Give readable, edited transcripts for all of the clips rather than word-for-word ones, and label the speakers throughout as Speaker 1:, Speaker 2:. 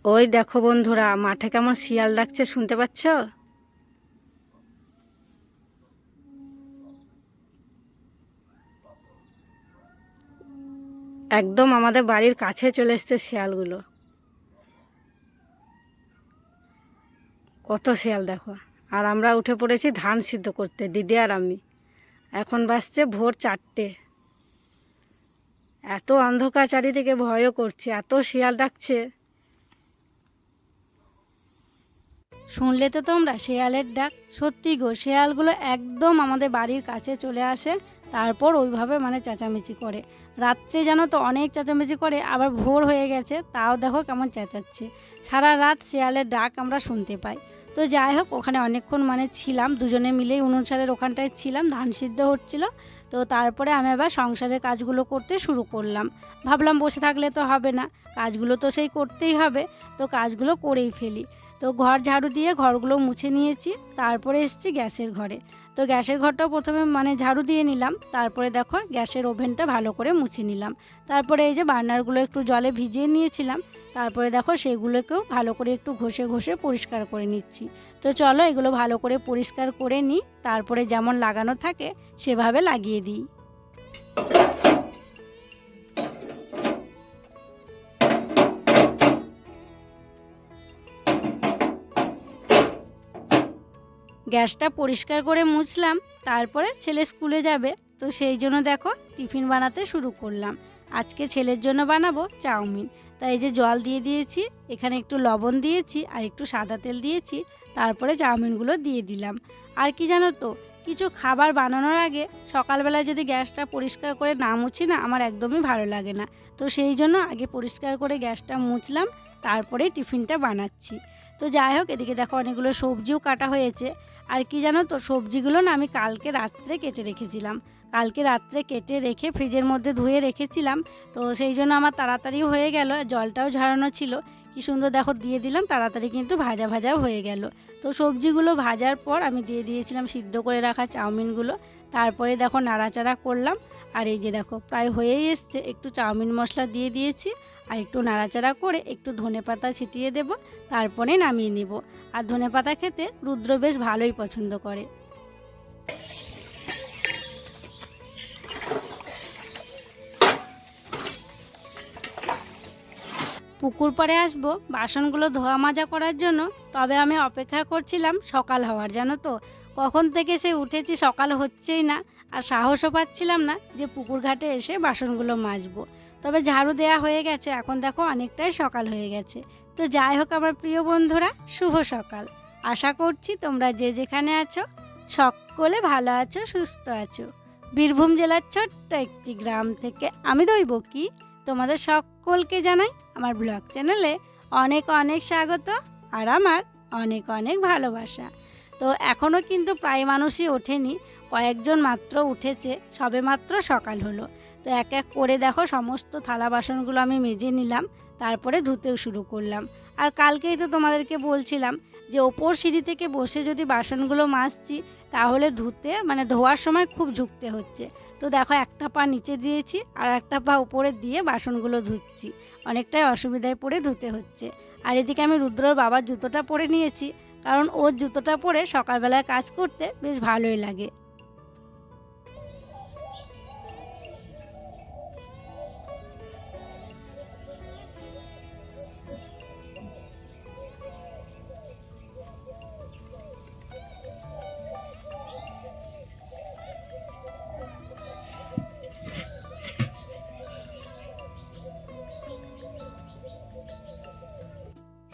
Speaker 1: ওই দেখো বন্ধুরা, মাঠে কেমন শিয়াল ডাকছে, শুনতে পাচ্ছ? একদম আমাদের বাড়ির কাছে চলে এসছে শিয়ালগুলো। কত শিয়াল দেখো। আর আমরা উঠে পড়েছি ধান সিদ্ধ করতে, দিদি আর আমি। এখন বাজছে ভোর 4টে। এত অন্ধকার চারিদিকে, ভয়ও করছে, এত শিয়াল ডাকছে। শুনলে তো তোমরা শেয়ালের ডাক? সত্যি গো, শেয়ালগুলো একদম আমাদের বাড়ির কাছে চলে আসে, তারপর ওইভাবে চেঁচামেচি করে। রাত্রে জানো তো অনেক চেঁচামেচি করে, আবার ভোর হয়ে গেছে তাও দেখো কেমন চেঁচাচ্ছে। সারা রাত শেয়ালের ডাক আমরা শুনতে পাই। তো যাই হোক, ওখানে অনেকক্ষণ ছিলাম, দুজনে মিলেই উনুনসারের ওখানটায় ছিলাম, ধান সিদ্ধ হচ্ছিল। তো তারপরে আমি আবার সংসারের কাজগুলো করতে শুরু করলাম। ভাবলাম বসে থাকলে তো হবে না, কাজগুলো তো সেই করতেই হবে, তো কাজগুলো করেই ফেলি। তো ঘর ঝাড়ু দিয়ে ঘরগুলো মুছে নিয়েছি, তারপরে এসেছি গ্যাসের ঘরে। তো গ্যাসের ঘরটাও প্রথমে ঝাড়ু দিয়ে নিলাম, তারপরে দেখো গ্যাসের ওভেনটা ভালো করে মুছে নিলাম। তারপরে এই যে বার্নারগুলো একটু জলে ভিজিয়ে নিয়েছিলাম, তারপরে দেখো সেগুলোকেও ভালো করে একটু ঘষে ঘষে পরিষ্কার করে নিচ্ছি। তো চলো এগুলো ভালো করে পরিষ্কার করে নিই, তারপরে যেমন লাগানো থাকে সেভাবে লাগিয়ে দিই। গ্যাসটা পরিষ্কার করে মুছলাম, তারপরে ছেলে স্কুলে যাবে, তো সেই জন্য দেখো টিফিন বানাতে শুরু করলাম। আজকে ছেলের জন্য বানাবো চাউমিন। তাই এই যে জল দিয়ে দিয়েছি, এখানে একটু লবণ দিয়েছি আর একটু সাদা তেল দিয়েছি, তারপরে চাউমিনগুলো দিয়ে দিলাম। আর কি জানো তো, কিছু খাবার বানানোর আগে সকালবেলায় যদি গ্যাসটা পরিষ্কার করে না মুছি না, আমার একদমই ভালো লাগে না। তো সেই জন্য আগে পরিষ্কার করে গ্যাসটা মুছলাম, তারপরে টিফিনটা বানাচ্ছি। তো যাই হোক, এদিকে দেখো অনেকগুলো সবজিও কাটা হয়েছে। আর কি জানো তো, সবজিগুলো না আমি কালকে রাত্রে কেটে রেখেছিলাম। কালকে রাত্রে কেটে রেখে ফ্রিজের মধ্যে ধুয়ে রেখেছিলাম, তো সেই জন্য আমার তাড়াতাড়িও হয়ে গেল, জলটাও ঝরানো ছিল। কি সুন্দর দেখো দিয়ে দিলাম, তাড়াতাড়ি কিন্তু ভাজা ভাজাও হয়ে গেল। তো সবজিগুলো ভাজার পর আমি দিয়ে দিয়েছিলাম সিদ্ধ করে রাখা চাউমিনগুলো, তারপরে দেখো নাড়াচাড়া করলাম। আর এই যে দেখো প্রায় হয়েই এসছে, একটু চাউমিন মশলা দিয়ে দিয়েছি, আর একটু নাড়াচাড়া করে একটু ধনেপাতা ছিটিয়ে দেব, তারপরে নামিয়ে নেব। আর ধনেপাতা খেতে রুদ্র বেশ ভালোই পছন্দ করে। পুকুর পাড়ে আসবো বাসনগুলো ধোয়া মাজা করার জন্য, তবে আমি অপেক্ষা করছিলাম সকাল হওয়ার, জানো তো কখন থেকে সে উঠেছি, সকাল হচ্ছেই না। আর সাহসও পাচ্ছিলাম না যে পুকুর ঘাটে এসে বাসনগুলো মাজবো। তবে ঝাড়ু দেয়া হয়ে গেছে, এখন দেখো অনেকটাই সকাল হয়ে গেছে। তো যাই হোক আমার প্রিয় বন্ধুরা, শুভ সকাল। আশা করছি তোমরা যে যেখানে আছো সকলে ভালো আছো, সুস্থ আছো। বীরভূম জেলার ছোট্ট একটি গ্রাম থেকে আমি দৈবকী তোমাদের সকলকে জানাই আমার ব্লগ চ্যানেলে অনেক অনেক স্বাগত, আর আমার অনেক অনেক ভালোবাসা। তো এখনও কিন্তু প্রায় মানুষই ওঠেনি, কয়েকজন মাত্র উঠেছে, সবে মাত্র সকাল হলো। তো এক এক করে দেখো সমস্ত থালা বাসনগুলো আমি মেজে নিলাম, তারপরে ধুতেও শুরু করলাম। আর কালকেই তো তোমাদেরকে বলছিলাম যে ওপর সিঁড়ি থেকে বসে যদি বাসনগুলো মাজছি, তাহলে ধুতে ধোয়ার সময় খুব ঝুঁকতে হচ্ছে। তো দেখো একটা পা নিচে দিয়েছি আর একটা পা উপরে দিয়ে বাসনগুলো ধুচ্ছি, অনেকটাই অসুবিধায় পড়ে ধুতে হচ্ছে। আর এদিকে আমি রুদ্রর বাবার জুতোটা পরে নিয়েছি, কারণ ওর জুতোটা পরে সকালবেলায় কাজ করতে বেশ ভালোই লাগে।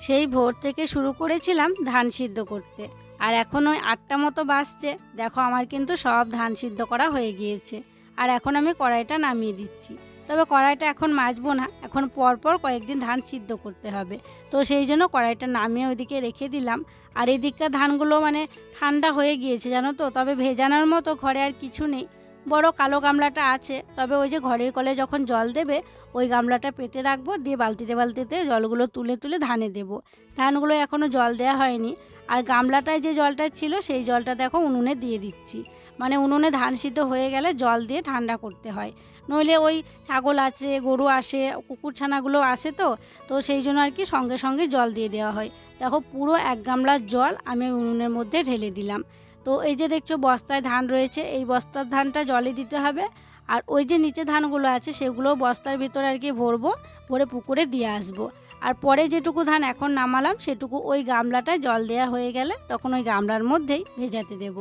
Speaker 1: সেই ভোর থেকে শুরু করেছিলাম ধান সিদ্ধ করতে, আর এখন ওই 8টা মতো বাজছে, দেখো আমার কিন্তু সব ধান সিদ্ধ করা হয়ে গিয়েছে। আর এখন আমি কড়াইটা নামিয়ে দিচ্ছি। তবে কড়াইটা এখন মাজবো না, এখন পরপর কয়েকদিন ধান সিদ্ধ করতে হবে। তো সেই জন্য কড়াইটা নামিয়ে ওইদিকে রেখে দিলাম। আর এই দিককার ধানগুলো ঠান্ডা হয়ে গিয়েছে জানো তো, তবে ভেজানোর মতো ঘরে আর কিছু নেই। বড় কালো গামলাটা আছে, তবে ওই যে ঘরের কলে যখন জল দেবে ওই গামলাটা পেতে রাখবো, দিয়ে বালতিতে বালতিতে জলগুলো তুলে তুলে ধানে দেবো। ধানগুলো এখনও জল দেওয়া হয়নি। আর গামলাটায় যে জলটা ছিল সেই জলটা দেখো উনুনে দিয়ে দিচ্ছি, উনুনে ধান সিদ্ধ হয়ে গেলে জল দিয়ে ঠান্ডা করতে হয়, নইলে ওই ছাগল আছে, গরু আসে, কুকুর ছানাগুলো আসে, তো সেই জন্য আর কি সঙ্গে সঙ্গে জল দিয়ে দেওয়া হয়। দেখো পুরো 1 গামলার জল আমি উনুনের মধ্যে ঢেলে দিলাম। তো এই যে দেখছো বস্তায় ধান রয়েছে, এই বস্তার ধানটা জলে দিতে হবে। আর ওই যে নিচে ধানগুলো আছে সেগুলো বস্তার ভিতরে আর কি ভরবো, ভরে পুকুরে দিয়ে আসবো। আর পরে যেটুকু ধান এখন নামালাম সেটুকু ওই গামলাটায় জল দেওয়া হয়ে গেলে তখন ওই গামলার মধ্যেই ভেজাতে দেব।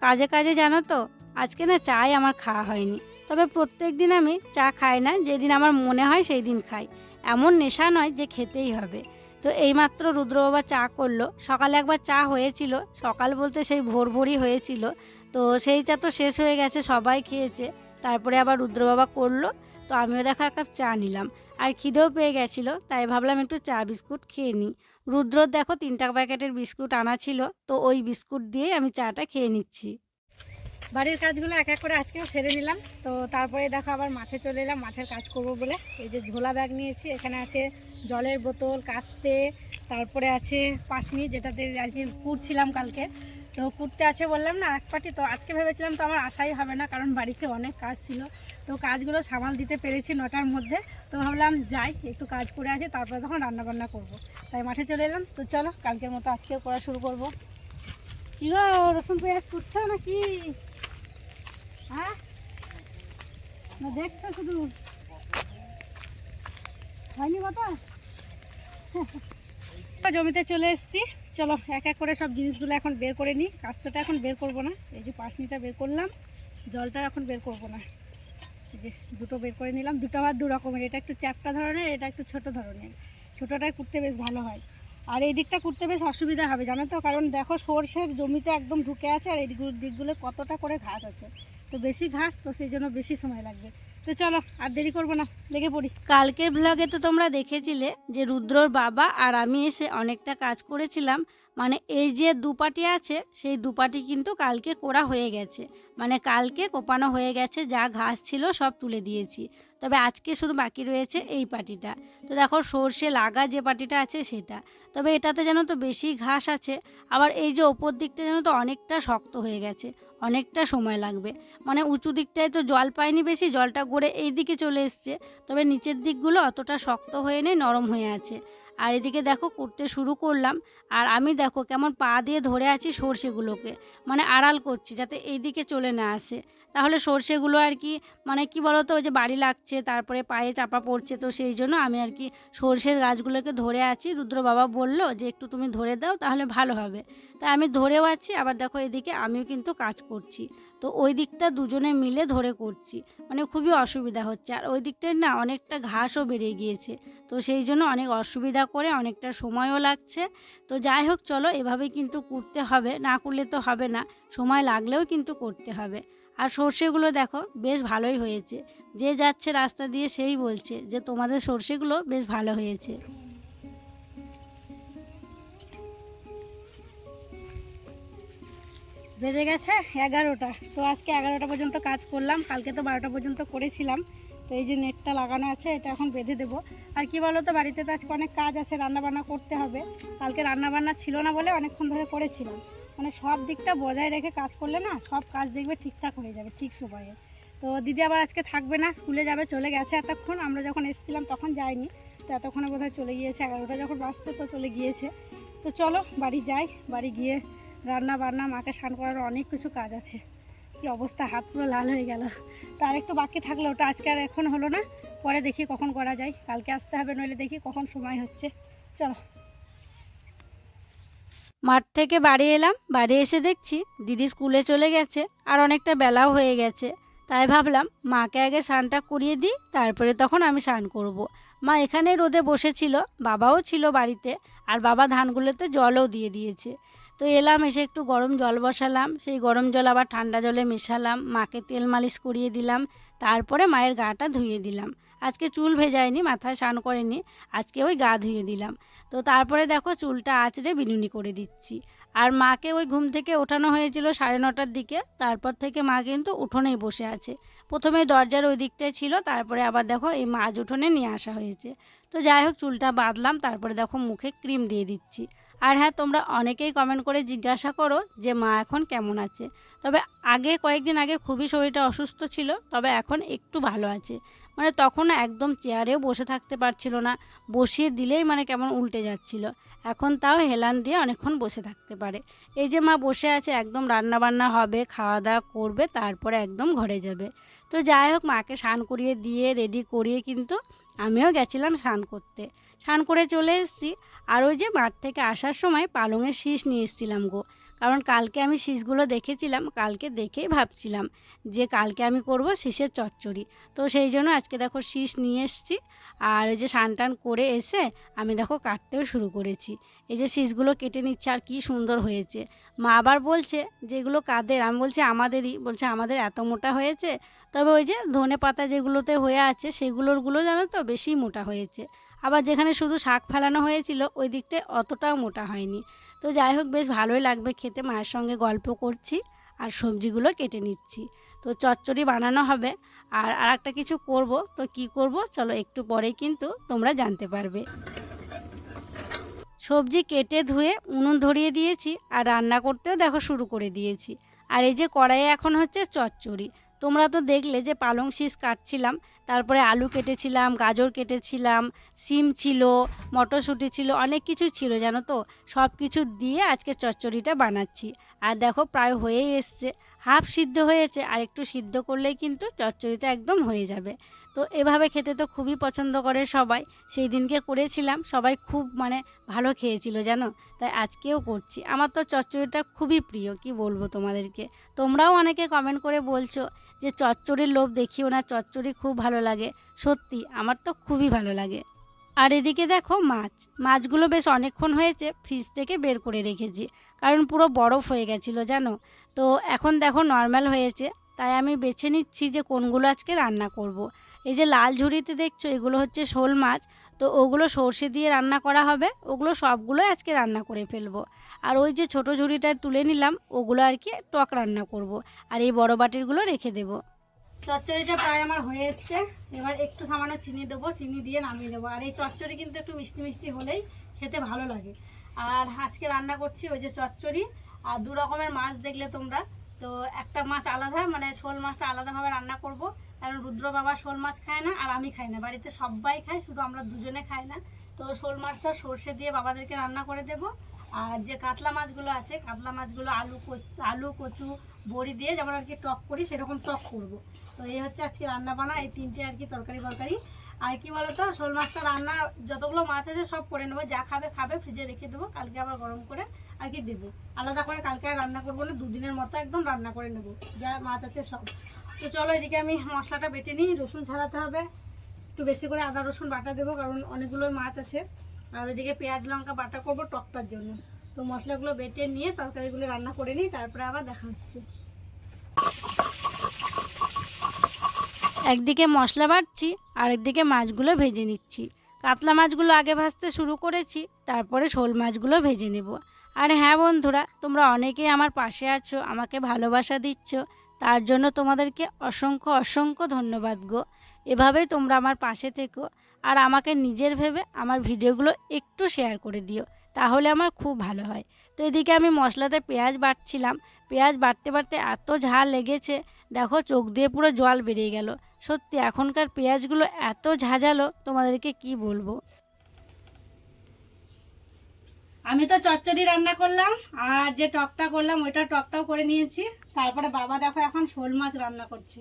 Speaker 1: কাজে কাজে জানো তো, আজকে না চাই আমার খাওয়া হয়নি। তবে প্রত্যেক দিন আমি চা খাই না, যেদিন আমার মনে হয় সেই দিন খাই। এমন নেশা নয় যে খেতেই হবে। তো এইমাত্র রুদ্রবাবা চা করলো। সকালে একবার চা হয়েছিল, সকাল বলতে সেই ভোর ভোরই হয়েছিল। তো সেই চা তো শেষ হয়ে গেছে, সবাই খেয়েছে। তারপরে আবার রুদ্রবাবা করলো, তো আমিও দেখো 1 কাপ চা নিলাম। আর খিদেও পেয়ে গেছিলো, তাই ভাবলাম একটু চা বিস্কুট খেয়ে নিই। রুদ্রর দেখো 3টা প্যাকেটের বিস্কুট আনা ছিল, তো ওই বিস্কুট দিয়েই আমি চাটা খেয়ে নিচ্ছি। বাড়ির কাজগুলো এক এক করে আজকেও সেরে নিলাম। তো তারপরে দেখো আবার মাঠে চলে এলাম, মাঠের কাজ করব বলে। এই যে ঝোলা ব্যাগ নিয়েছি, এখানে আছে জলের বোতল, কাস্তে, তারপরে আছে পাশনি, যেটাতে আর কি কুটছিলাম কালকে। তো কুটতে আছে বললাম না এক পাটি। তো আজকে ভেবেছিলাম তো আমার আশাই হবে না, কারণ বাড়িতে অনেক কাজ ছিল। তো কাজগুলো সামাল দিতে পেরেছি 9টার মধ্যে। তো ভাবলাম যাই একটু কাজ করে আছে, তারপরে তখন রান্নাবান্না করব। তাই মাঠে চলে এলাম। তো চলো কালকের মতো আজকেও করা শুরু করব। কী গো, রসুন পেঁয়াজ কুটছো নাকি? হ্যাঁ, না দেখছো শুধু, হয়নি কথা। জমিতে চলে এসেছি, চলো এক এক করে সব জিনিসগুলো এখন বের করে নিই। কাস্তেটা এখন বের করব না, এই যে পাশনিটা বের করলাম, জলটা এখন বের করব না। এই যে দুটো বের করে নিলাম, দুটো আবার 2 রকমের, এটা একটু চ্যাপ্টা ধরনের, এটা একটু ছোট ধরনের। ছোটোটায় কুটতে বেশ ভালো হয়, আর এই দিকটা কুটতে বেশ অসুবিধা হবে জানো তো, কারণ দেখো সর্ষের জমিতে একদম ঢুকে আছে, আর এই দিকগুলো কতটা করে ঘাস আছে। তো বেশি ঘাস, তো সেই জন্য বেশি সময় লাগবে। তো চলো আর দেরি করবো না, লেগে পড়ি। কালকের ব্লগে তো তোমরা দেখেছিলে যে রুদ্রর বাবা আর আমি এসে অনেকটা কাজ করেছিলাম। মানে এই যে দুপাটি আছে সেই দুপাটি কিন্তু কালকে কোড়া হয়ে গেছে, মানে কালকে কোপানো হয়ে গেছে, যা ঘাস ছিল সব তুলে দিয়েছি। তবে আজকে শুধু বাকি রয়েছে এই পাটিটা। তো দেখো সর্ষে লাগা যে পাটিটা আছে সেটা, তবে এটাতে যেন তো বেশি ঘাস আছে। আবার এই যে ওপর দিকটা যেন তো অনেকটা শক্ত হয়ে গেছে, অনেকটা সময় লাগবে। মানে উঁচু দিকটায় তো জল পায়নি বেশি, জলটা গড়ে এই দিকে চলে এসছে। তবে নিচের দিকগুলো অতটা শক্ত হয়ে নেই, নরম হয়ে আছে। আর এদিকে দেখো করতে শুরু করলাম, আর আমি দেখো কেমন পা দিয়ে ধরে আছি সর্ষেগুলোকে, মানে আড়াল করছি যাতে এই দিকে চলে না আসে। তাহলে সর্ষেগুলো আর কি, মানে কি বলতো, ওই যে বাড়ি লাগছে, তারপরে পায়ে চাপা পড়ছে। তো সেই জন্য আমি আর কি সর্ষের গাছগুলোকে ধরে আছি। রুদ্র বাবা বলল যে একটু তুমি ধরে দাও তাহলে ভালো হবে। তাই আমি ধরেও আছি, আবার দেখো এদিকে আমিও কিন্তু কাজ করছি। তো ওই দিকটা দুজনে মিলে ধরে করছি, মানে খুবই অসুবিধা হচ্ছে। আর ওই দিকটায় না অনেকটা ঘাসও বেড়ে গিয়েছে, তো সেই জন্য অনেক অসুবিধা করে, অনেকটা সময়ও লাগছে। তো যাই হোক চলো, এভাবে কিন্তু করতে হবে, না করলে তো হবে না, সময় লাগলেও কিন্তু করতে হবে। আর সর্ষেগুলো দেখো বেশ ভালোই হয়েছে, যে যাচ্ছে রাস্তা দিয়ে সেই বলছে যে তোমাদের সর্ষেগুলো বেশ ভালো হয়েছে। বেজে গেছে 11টা। তো আজকে 11টা পর্যন্ত কাজ করলাম, কালকে তো 12টা পর্যন্ত করেছিলাম। তো এই যে নেটটা লাগানো আছে, এটা এখন বেঁধে দেবো। আর কি বলো তো, বাড়িতে তো আজকে অনেক কাজ আছে, রান্নাবান্না করতে হবে। কালকে রান্নাবান্না ছিল না বলে অনেকক্ষণ ধরে করেছিলাম। মানে সব দিকটা বজায় রেখে কাজ করলে না সব কাজ দেখবে ঠিকঠাক হয়ে যাবে ঠিক সময়ে। তো দিদি আবার আজকে থাকবে না, স্কুলে যাবে, চলে গেছে এতক্ষণ। আমরা যখন এসেছিলাম তখন যায়নি, তো এতক্ষণে বোধহয় চলে গিয়েছে, 11টা যখন বাজতে তো চলে গিয়েছে। তো চলো বাড়ি যাই, বাড়ি গিয়ে রান্না বান্না, মাকে স্নান করার অনেক কিছু কাজ আছে। কি অবস্থা, হাত পুরো লাল হয়ে গেল। তো আরেকটু বাকি থাকলো, ওটা আজকে আর এখন হলো না, পরে দেখি কখন করা যায়, কালকে আসতে হবে, নইলে দেখি কখন সময় হচ্ছে। চলো। মাঠ থেকে বাড়ি এলাম, বাড়ি এসে দেখছি দিদি স্কুলে চলে গেছে, আর অনেকটা বেলাও হয়ে গেছে। তাই ভাবলাম মাকে আগে স্নানটা করিয়ে দিই, তারপরে তখন আমি স্নান করব। মা এখানে রোদে বসেছিল, বাবাও ছিল বাড়িতে, আর বাবা ধানগুলোতে জলও দিয়ে দিয়েছে। তো এলাম, এসে একটু গরম জল বসালাম, সেই গরম জল আবার ঠান্ডা জলে মেশালাম, মাকে তেল মালিশ করিয়ে দিলাম, তারপরে মায়ের গাটা ধুয়ে দিলাম। আজকে চুল ভেজাইনি, মাথায় স্নান করেনি, আজকে ওই গা ধুয়ে দিলাম। তো তারপরে দেখো চুলটা আঁচড়ে বিনুনি করে দিচ্ছি। আর মাকে ওই ঘুম থেকে ওঠানো হয়েছিল 9:30টার দিকে, তারপর থেকে মা কিন্তু উঠোনেই বসে আছে। প্রথমে দরজার ওই দিকটায় ছিল, তারপরে আবার দেখো এই মাঝ উঠোনে নিয়ে আসা হয়েছে। তো যাই হোক চুলটা বাঁধলাম, তারপরে দেখো মুখে ক্রিম দিয়ে দিচ্ছি। আর হ্যাঁ, তোমরা অনেকেই কমেন্ট করে জিজ্ঞাসা করো যে মা এখন কেমন আছে। তবে কয়েকদিন আগে খুবই শরীরটা অসুস্থ ছিল, তবে এখন একটু ভালো আছে। মানে তখন একদম চেয়ারেও বসে থাকতে পারছিল না, বসিয়ে দিলেই মানে কেমন উল্টে যাচ্ছিল। এখন তাও হেলান দিয়ে অনেকক্ষণ বসে থাকতে পারে। এই যে মা বসে আছে, একদম রান্না বান্না হবে, খাওয়া দাওয়া করবে, তারপরে একদম ঘরে যাবে। তো যাই হোক, মাকে স্নান করিয়ে দিয়ে রেডি করিয়ে কিন্তু আমিও গেছিলাম স্নান করতে। স্নান করে চলে এসেছি। আর ওই যে মাঠ থেকে আসার সময় পালংয়ের শীষ নিয়ে এসেছিলাম গো। কারণ কালকে আমি শীষগুলো দেখেছিলাম, কালকে দেখেই ভাবছিলাম যে কালকে আমি করব শীষের চচ্চড়ি। তো সেই জন্য আজকে দেখো শীষ নিয়ে এসেছি। আর এই যে স্নান টান করে এসে আমি দেখো কাটতেও শুরু করেছি। এই যে শীষগুলো কেটে নিচ্ছে, আর কি সুন্দর হয়েছে। মা আবার বলছে যে এগুলো কাদের, আমি বলছি আমাদেরই। বলছে আমাদের এত মোটা হয়েছে। তবে ওই যে ধনে পাতা যেগুলোতে হয়ে আছে সেগুলোরগুলো জানো তো বেশি মোটা হয়েছে। আবার যেখানে শুধু শাক ফেলানো হয়েছিল ওই দিকটায় অতটাও মোটা হয়নি। তো যাই হোক, বেশ ভালোই লাগবে খেতে। মায়ের সঙ্গে গল্প করছি আর সবজিগুলো কেটে নিচ্ছি। তো চচ্চড়ি বানানো হবে। আর একটা কিছু করব, তো কি করব চলো একটু পরেই কিন্তু তোমরা জানতে পারবে। সবজি কেটে ধুয়ে উনুন ধরিয়ে দিয়েছি, আর রান্না করতেও দেখো শুরু করে দিয়েছি। আর এই যে কড়াইয়ে এখন হচ্ছে চচ্চড়ি। তোমরা তো দেখলে যে পালং শীষ কাটছিলাম, তারপরে আলু কেটেছিলাম, গাজর কেটেছিলাম, সিম ছিল, মটরশুঁটি ছিল, অনেক কিছু ছিল জানো তো। সব কিছু দিয়ে আজকে চচ্চড়িটা বানাচ্ছি। আর দেখো প্রায় হয়েই এসছে, হাফ সিদ্ধ হয়েছে, আর একটু সিদ্ধ করলেই কিন্তু চচ্চড়িটা একদম হয়ে যাবে। তো এভাবে খেতে তো খুবই পছন্দ করে সবাই। সেই দিনকে করেছিলাম, সবাই খুব মানে ভালো খেয়েছিল জানো। তাই আজকেও করছি। আমার তো চচ্চড়িটা খুবই প্রিয়, কি বলবো তোমাদেরকে। তোমরাও অনেকে কমেন্ট করে বলছো যে চচ্চড়ির লোভ দেখিও না, চচ্চড়ি খুব ভালো লাগে। সত্যি আমার তো খুবই ভালো লাগে। আর এদিকে দেখো মাছগুলো বেশ অনেকক্ষণ হয়েছে ফ্রিজ থেকে বের করে রেখেছি, কারণ পুরো বরফ হয়ে গেছিলো জানো। তো এখন দেখো নর্মাল হয়েছে। তাই আমি বেছে নিচ্ছি যে কোনগুলো আজকে রান্না করব। এই যে লাল ঝুড়িতে দেখছো এগুলো হচ্ছে শোল মাছ। তো ওগুলো সর্ষে দিয়ে রান্না করা হবে, ওগুলো সবগুলোই আজকে রান্না করে ফেলবো। আর ওই যে ছোটো ঝুড়িটা তুলে নিলাম, ওগুলো আর কি টক রান্না করব। আর এই বড় বাটিরগুলো রেখে দেবো। চচ্চড়িটা প্রায় আমার হয়ে এসছে। এবার একটু সামান্য চিনি দেবো, চিনি দিয়ে নামিয়ে দেবো। আর এই চচ্চড়ি কিন্তু একটু মিষ্টি মিষ্টি হলেই খেতে ভালো লাগে। আর আজকে রান্না করছি ওই যে চচ্চড়ি আর দু রকমের মাছ দেখলে তোমরা। তো একটা মাছ আলাদা, মানে শোল মাছটা আলাদাভাবে রান্না করব। কারণ রুদ্র বাবা শোল মাছ খায় না, আর আমি খাই না। বাড়িতে সবাই খায়, শুধু আমরা দুজনে খাই না। তো শোল মাছটা সর্ষে দিয়ে বাবাদেরকে রান্না করে দেব। আর যে কাতলা মাছগুলো আছে, কাতলা মাছগুলো আলু কচু বড়ি দিয়ে যেমন আর কি টক করি, সেরকম টক করব। তো এই হচ্ছে আজকে রান্না বান্না, এই তিনটে আর কি তরকারি। আর কি বলতো, শোল মাছটা রান্না যতগুলো মাছ আছে সব করে নেবো, যা খাবে খাবে, ফ্রিজে রেখে দেবো, কালকে আবার গরম করে আর কি দেবো। আলাদা করে কালকে আর রান্না করবো না, দুদিনের মতো একদম রান্না করে নেবো যা মাছ আছে সব। তো চলো এদিকে আমি মশলাটা বেটে নিই, রসুন ছাড়াতে হবে, একটু বেশি করে আদা রসুন বাটা দেবো, কারণ অনেকগুলো মাছ আছে। আর ওইদিকে পেঁয়াজ লঙ্কা বাটা করবো টকটার জন্য। তো মশলাগুলো বেটে নিয়ে তরকারিগুলো রান্না করে নিই, তারপরে আবার দেখা হচ্ছে। একদিকে মশলা বাটছি, আর একদিকে মাছগুলো ভেজে নিচ্ছি। কাতলা মাছগুলো আগে ভাজতে শুরু করেছি, তারপরে শোল মাছগুলো ভেজে নেব। আর হ্যাঁ বন্ধুরা, তোমরা অনেকেই আমার পাশে আছো, আমাকে ভালোবাসা দিচ্ছ, তার জন্য তোমাদেরকে অসংখ্য অসংখ্য ধন্যবাদ গো। এভাবেই তোমরা আমার পাশে থেকো, আর আমাকে নিজের ভেবে আমার ভিডিওগুলো একটু শেয়ার করে দিও, তাহলে আমার খুব ভালো হয়। তো এদিকে আমি মশলাতে পেঁয়াজ বাটছিলাম। পেঁয়াজ বাটতে বাটতে এত ঝাল লেগেছে, দেখো চোখ দিয়ে পুরো জল বেরিয়ে গেল। সত্যি এখনকার পেঁয়াজগুলো এত ঝাঁঝালো, তোমাদেরকে কি বলবো। আমি তো চচ্চড়ি রান্না করলাম, আর যে টকটা করলাম ওইটা টকটাও করে নিয়েছি। তারপরে বাবা দেখো এখন শোল মাছ রান্না করছে।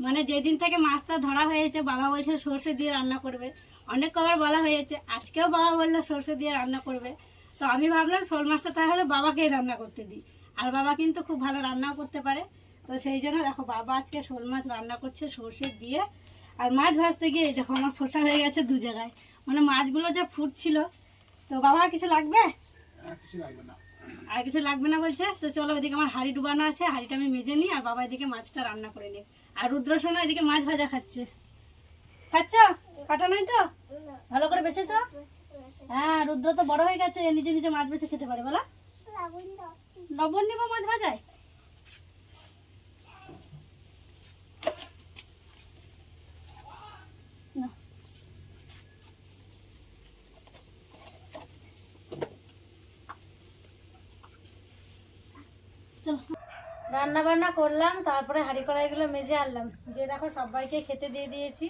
Speaker 1: মানে যেদিন থেকে মাছটা ধরা হয়েছে বাবা বলছে সর্ষে দিয়ে রান্না করবে। অনেক কবার বলা হয়েছে, আজকেও বাবা বললো সর্ষে দিয়ে রান্না করবে। তো আমি ভাবলাম শোল মাছটা তাহলে বাবাকেই রান্না করতে দিই। আর বাবা কিন্তু খুব ভালো রান্নাও করতে পারে। তো সেই জন্য দেখো বাবা আজকে শোল মাছ রান্না করছে সর্ষে দিয়ে। আর মাছ ভাজতে গিয়ে দেখো আমার ফোসা হয়ে গেছে দু জায়গায়, মানে মাছগুলো যা ফুটছিল। তো বাবা আর কিছু লাগবে? আর কিছু লাগবে না বলছে। তো চলো ওইদিকে আমার হাঁড়ি ডুবানো আছে, হাঁড়িটা আমি মেজে নিই, আর বাবা এদিকে মাছটা রান্না করে নিই। আর রুদ্র সোনা এদিকে মাছ ভাজা খাচ্ছে। খাচ্ছ? কাটা নাই তো? ভালো করে বেছেছ? হ্যাঁ, রুদ্র তো বড় হয়ে গেছে, নিজে নিজে মাছ বেছে খেতে পারে। বলা লবণ নিব মাছ ভাজায়। চলো রান্না বান্না করলাম, তারপরে হাঁড়ি কড়াইগুলো মেজে আনলাম, দিয়ে দেখো সবাইকে খেতে দিয়ে দিয়েছি।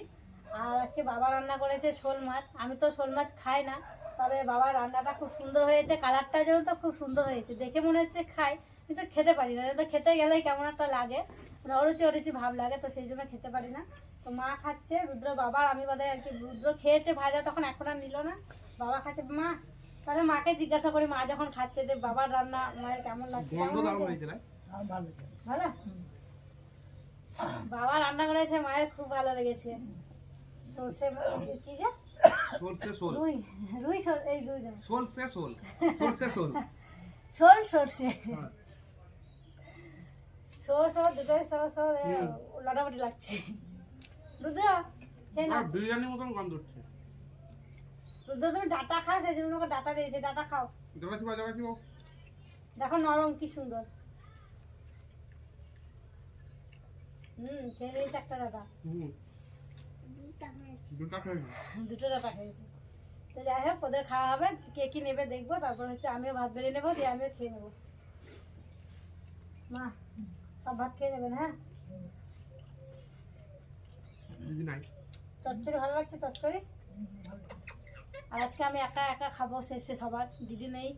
Speaker 1: আর আজকে বাবা রান্না করেছে শোল মাছ। আমি তো শোল মাছ খাই না, তবে বাবার রান্নাটা খুব সুন্দর হয়েছে, কালারটা যেন তো খুব সুন্দর হয়েছে, দেখে মনে হচ্ছে খাই, কিন্তু খেতে পারি না। তো খেতে গেলেই কেমন একটা লাগে, মানে অরুচি অরুচি ভাব লাগে, তো সেই জন্য খেতে পারি না। তো মা খাচ্ছে, রুদ্র বাবার আমি বাদে আর কি, রুদ্র খেয়েছে ভাজা, তখন এখন আর নিল না, বাবা খাচ্ছে। মা তাহলে মাকে জিজ্ঞাসা করি, মা যখন খাচ্ছে যে বাবার রান্না মায়ের কেমন লাগছে? ভালো। বাবা রান্না করেছে, মায়ের খুব ভালো লেগেছে। সরষে কি যে রুই রুই এই রুই না, সরষে দুটোই লটাপটি লাগছে। রুদ্র বিরিয়ানির মতন গন্ধ হচ্ছে। রুদ্র তুমি ডাটা খাও, সেই জন্য তোমাকে ডাটা দিয়েছে, ডাটা খাও। দেখো নরম কি সুন্দর। খেয়ে নিয়েছে একটা ডাটা, দুটো ডাটা খেয়েছে। তো যাই হোক, ওদের খাওয়া হবে, কে কি নেবে দেখবো, তারপর হচ্ছে আমিও ভাত বেরিয়ে নেবো, দিয়ে আমিও খেয়ে নেবো। মা সব ভাত খেয়ে নেবেন? হ্যাঁ, চচ্চড়ি ভালো লাগছে, চচ্চড়ি। আর আজকে আমি একা একা খাবো শেষে, সবার দিদি নেই,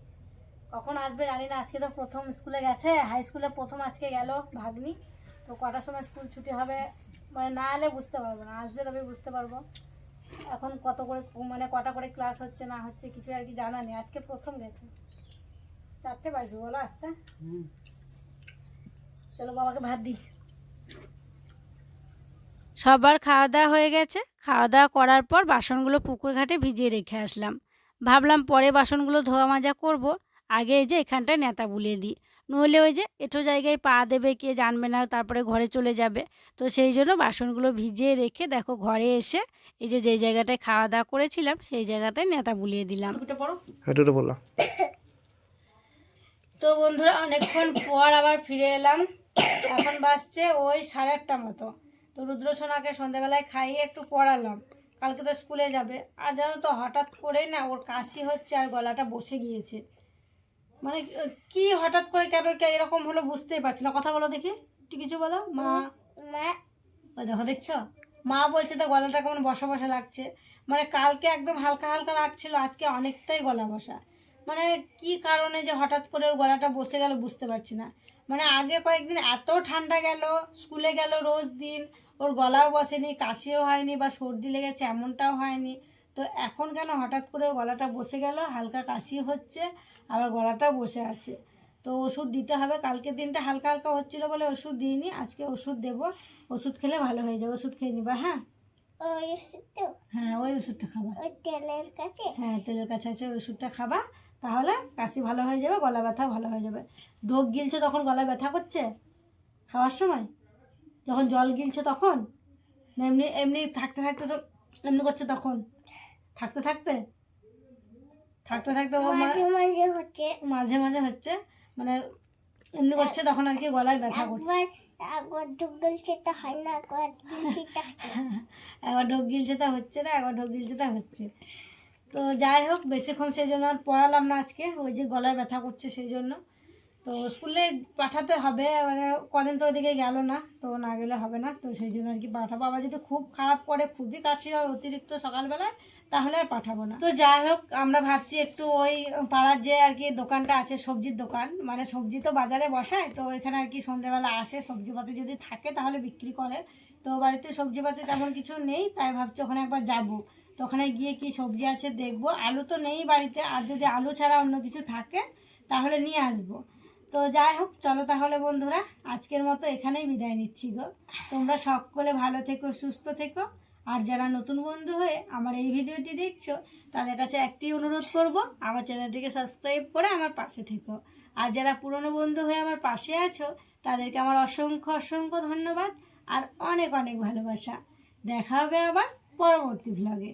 Speaker 1: কখন আসবে জানি না। আজকে তো প্রথম স্কুলে গেছে, হাই স্কুলে প্রথম আজকে গেল ভাগ্নি। তো কটার সময় স্কুল ছুটি হবে, মানে না এলে বুঝতে পারবো না, আসবে তবে বুঝতে পারবো। এখন কত করে, মানে কটা করে ক্লাস হচ্ছে না হচ্ছে কিছু আর কি জানা নেই, আজকে প্রথম গেছে। 4টে বাজবে বলো আসতে। চলো বাবাকে ভাত দিই। সবার খাওয়া দাওয়া হয়ে গেছে, খাওয়া দাওয়া করার পর বাসনগুলো পুকুর ঘাটে ভিজিয়ে রেখে আসলাম। ভাবলাম পরে বাসনগুলো ধোয়া মাজা করব, আগে এই যে এখানটায় নেতা বুলিয়ে দিই, নইলে ওই যে এঁটো জায়গায় পা দেবে কে জানবে না, তারপরে ঘরে চলে যাবে। তো সেই জন্য বাসনগুলো ভিজিয়ে রেখে দেখো ঘরে এসে এই যে যেই জায়গাটায় খাওয়া দাওয়া করেছিলাম সেই জায়গাটায় নেতা বুলিয়ে দিলাম। তো বন্ধুরা অনেকক্ষণ পর আবার ফিরে এলাম, এখন বাজছে ওই 8:30 মতো। তো রুদ্রসোনাকে সন্ধ্যাবেলায় খাইয়ে একটু পড়ালাম, কালকে তো স্কুলে যাবে। আর জানো তো হঠাৎ করেই না ওর কাশি হচ্ছে আর গলাটা বসে গিয়েছে, মানে কি হঠাৎ করে কেন এরকম হলো বুঝতেই পারছি না। কথা বলো দেখি, একটু কিছু বলো। মা ওই দেখো দেখছো, মা বলছে তো গলাটা কেমন বসা বসা লাগছে, মানে কালকে একদম হালকা হালকা লাগছিল, আজকে অনেকটাই গলা বসা। মানে কি কারণে যে হঠাৎ করে ওর গলাটা বসে গেল বুঝতে পারছি না। মানে আগে কয়েকদিন এত ঠান্ডা গেল, স্কুলে গেল রোজ দিন, ওর গলাও বসেনি, কাশিও হয়নি বা সর্দি লেগেছে এমনটাও হয়নি। তো এখন কেন হঠাৎ করে ওর গলাটা বসে গেল, হালকা কাশি হচ্ছে আবার গলাটাও বসে আছে। তো ওষুধ দিতে হবে, কালকের দিনটা হালকা হালকা হচ্ছিলো বলে ওষুধ দিইনি, আজকে ওষুধ দেবো, ওষুধ খেলে ভালো হয়ে যাবে। ওষুধ খেয়ে নিবা? হ্যাঁ হ্যাঁ, ওই ওষুধটা খাবা, তেলের কাছে, হ্যাঁ তেলের কাছে আছে, ওই ওষুধটা খাবা, তাহলে কাশি ভালো হয়ে যাবে, গলা ব্যথা ভালো হয়ে যাবে। ঢোক গিলছো তখন গলায় ব্যথা করছে খাওয়ার সময়, যখন জল গিলছো তখন না, এমনি এমনি থাকতে থাকতে তো এমনি করছে, তখন থাকতে থাকতে থাকতে থাকতে ও মাঝে মাঝে হচ্ছে, মানে এমনি করছে তখন আর কি গলায় ব্যথা করছে। একবার ঢোক গিলছে তা হয় না, একবার ঢোক গিলছে তা হচ্ছে না, একবার ঢোক গিলছে তা হচ্ছে। তো যাই হোক, বেশিক্ষণ সেই জন্য আর পড়ালাম না আজকে, ওই যে গলায় ব্যথা করছে সেই জন্য। তো স্কুলে পাঠাতে হবে, মানে কদিন তো ওইদিকে গেল না, তো না গেলে হবে না, তো সেই জন্য আর কি পাঠাবো। আবার যদি খুব খারাপ করে, খুবই কাশি হয় অতিরিক্ত সকালবেলায়, তাহলে আর পাঠাবো না। তো যাই হোক, আমরা ভাবছি একটু ওই পাড়ার যে আর কি দোকানটা আছে, সবজির দোকান, মানে সবজি তো বাজারে বসায়, তো এখানে আর কি সন্ধ্যেবেলা আসে, সবজিপাতি যদি থাকে তাহলে বিক্রি করে। তো বাড়িতে সবজিপাতি তেমন কিছু নেই, তাই ভাবছি ওখানে একবার যাবো। তো ওখানে গিয়ে কি সবজি আছে দেখবো, আলু তো নেই বাড়িতে, আর যদি আলু ছাড়া অন্য কিছু থাকে তাহলে নিয়ে আসবো। তো যাই হোক, চলো তাহলে বন্ধুরা আজকের মতো এখানেই বিদায় নিচ্ছি গো। তোমরা সকলে ভালো থেকো, সুস্থ থেকো। আর যারা নতুন বন্ধু হয়ে আমার এই ভিডিওটি দেখছো তাদের কাছে একটি অনুরোধ করব, আমার চ্যানেলটিকে সাবস্ক্রাইব করে আমার পাশে থেকো। আর যারা পুরনো বন্ধু হয়ে আমার পাশে আছো তাদেরকে আমার অসংখ্য অসংখ্য ধন্যবাদ আর অনেক অনেক ভালোবাসা। দেখা হবে আবার পরবর্তী ভ্লগে।